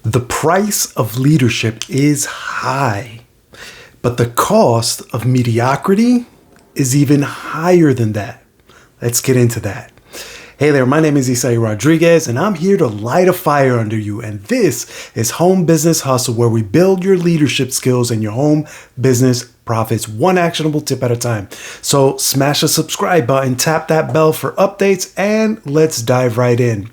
The price of leadership is high, but the cost of mediocrity is even higher than that. Let's get into that. Hey there, my name is Isai Rodriguez, and I'm here to light a fire under you. And this is Home Business Hustle, where we build your leadership skills and your home business profits one actionable tip at a time. So smash the subscribe button, tap that bell for updates, and let's dive right in.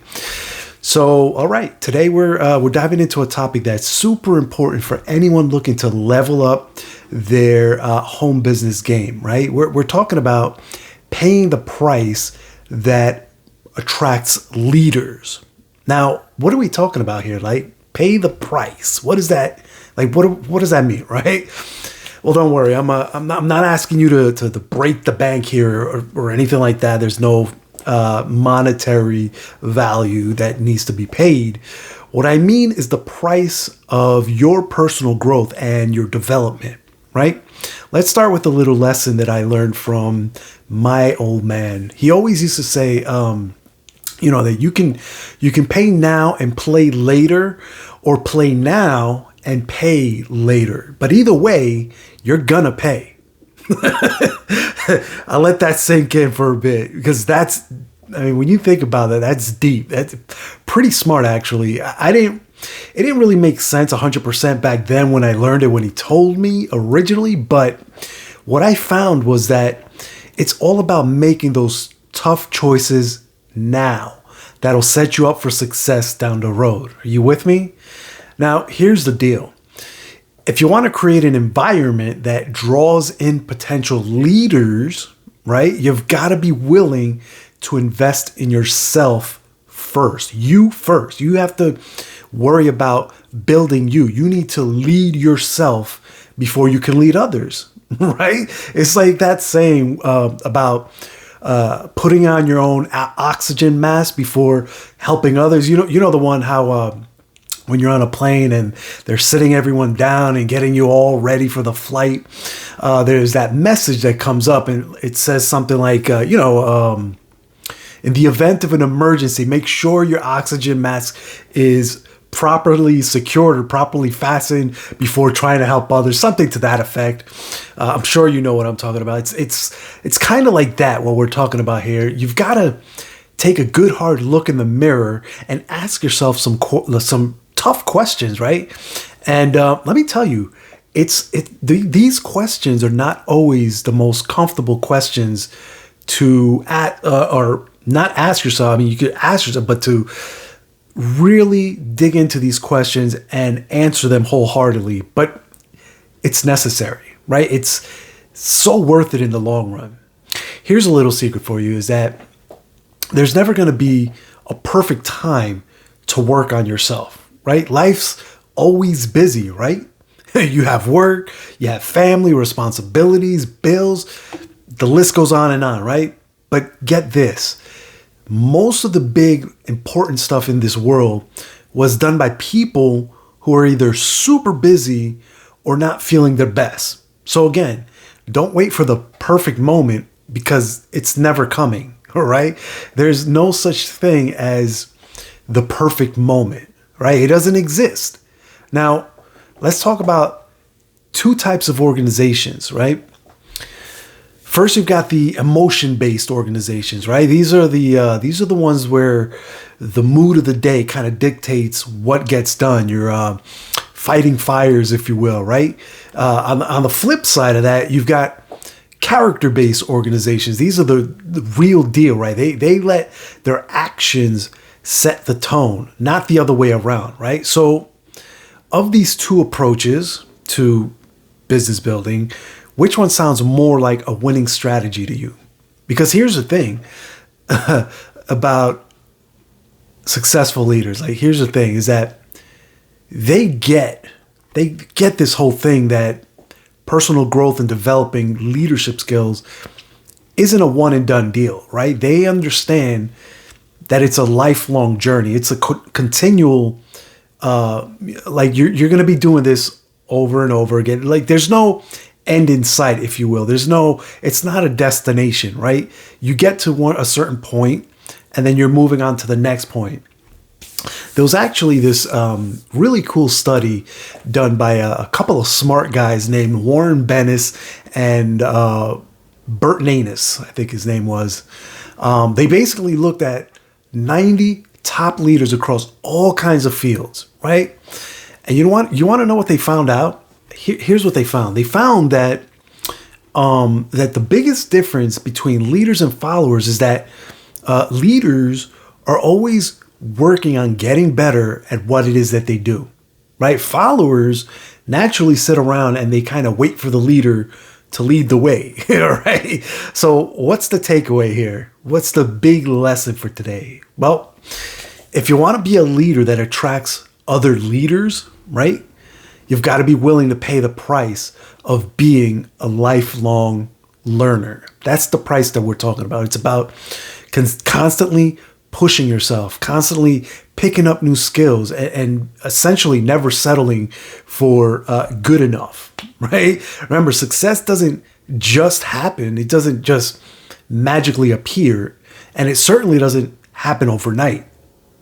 So, all right, today we're diving into a topic that's super important for anyone looking to level up their home business game, right? We're talking about paying the price that attracts leaders. Now, what are we talking about here? Like, pay the price. What is that? Like, what does that mean, right? Well, don't worry. I'm not asking you to break the bank here or anything like that. There's no monetary value that needs to be paid. What I mean is the price of your personal growth and your development, right? Let's start with a little lesson that I learned from my old man. He always used to say, that you can pay now and play later, or play now and pay later. But either way, you're gonna pay. I'll let that sink in for a bit, because when you think about that, that's deep. That's pretty smart, actually. It didn't really make sense 100% back then when I learned it, when he told me originally. But what I found was that it's all about making those tough choices now that'll set you up for success down the road. Are you with me? Now, here's the deal. If you want to create an environment that draws in potential leaders, right, you've got to be willing to invest in yourself first. You first. You have to worry about building you. You need to lead yourself before you can lead others, right? It's like that saying about putting on your own oxygen mask before helping others. You know the one how when you're on a plane and they're sitting everyone down and getting you all ready for the flight, there's that message that comes up, and it says something like, in the event of an emergency, make sure your oxygen mask is properly secured or properly fastened before trying to help others. Something to that effect. I'm sure you know what I'm talking about. It's kind of like that, what we're talking about here. You've got to take a good hard look in the mirror and ask yourself some tough questions, right? And let me tell you, these questions are not always the most comfortable questions to or not ask yourself. I mean, you could ask yourself, but to really dig into these questions and answer them wholeheartedly. But it's necessary, right? It's so worth it in the long run. Here's a little secret for you, is that there's never going to be a perfect time to work on yourself, right? Life's always busy, right? You have work, you have family, responsibilities, bills, the list goes on, right? But get this, most of the big important stuff in this world was done by people who are either super busy or not feeling their best. So again, don't wait for the perfect moment, because it's never coming, all right? There's no such thing as the perfect moment, right? It doesn't exist. Now, let's talk about two types of organizations, right? First, you've got the emotion-based organizations, right? These are the ones where the mood of the day kind of dictates what gets done. You're fighting fires, if you will, right? On the flip side of that, you've got character-based organizations. These are the real deal, right? They let their actions set the tone, not the other way around, right? So, of these two approaches to business building, which one sounds more like a winning strategy to you? Because here's the thing about successful leaders. Like, here's the thing, is that they get this whole thing that personal growth and developing leadership skills isn't a one and done deal, right? They understand that it's a lifelong journey. It's a continual, like you're going to be doing this over and over again. Like, there's no end in sight, if you will. It's not a destination, right? You get to a certain point and then you're moving on to the next point. There was actually this really cool study done by a couple of smart guys named Warren Bennis and Bert Nanus, I think his name was. They basically looked at 90 top leaders across all kinds of fields, right? And you want to know what they found out? Here's what they found. They found that that the biggest difference between leaders and followers is that leaders are always working on getting better at what it is that they do, right? Followers naturally sit around and they kind of wait for the leader to lead the way, right? So what's the takeaway here? What's the big lesson for today? Well, if you want to be a leader that attracts other leaders, right? You've got to be willing to pay the price of being a lifelong learner. That's the price that we're talking about. It's about constantly pushing yourself, constantly picking up new skills, and essentially never settling for good enough, right? Remember, success doesn't just happen. It doesn't just magically appear, and it certainly doesn't happen overnight,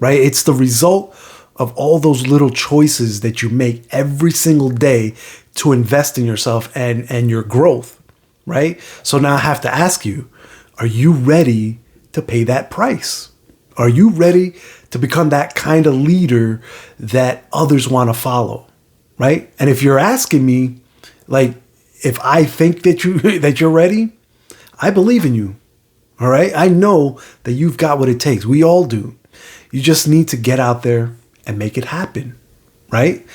right? It's the result of all those little choices that you make every single day to invest in yourself and your growth, right? So now I have to ask you, are you ready to pay that price? Are you ready to become that kind of leader that others want to follow, right? And if you're asking me, like, if I think that you're ready, I believe in you, all right? I know that you've got what it takes. We all do. You just need to get out there and make it happen, right?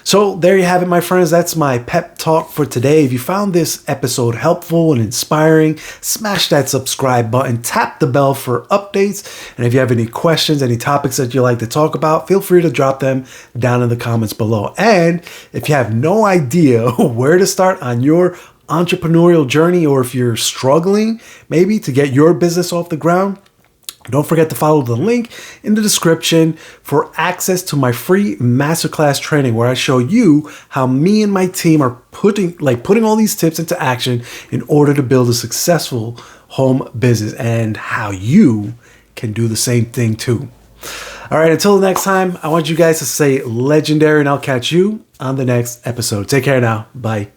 So there you have it, my friends. That's my pep talk for today. If you found this episode helpful and inspiring, smash that subscribe button, tap the bell for updates. And if you have any questions, any topics that you'd like to talk about, feel free to drop them down in the comments below. And if you have no idea where to start on your entrepreneurial journey, or if you're struggling maybe to get your business off the ground, don't forget to follow the link in the description for access to my free masterclass training, where I show you how me and my team are putting all these tips into action in order to build a successful home business, and how you can do the same thing too. All right, until the next time, I want you guys to stay legendary, and I'll catch you on the next episode. Take care now. Bye.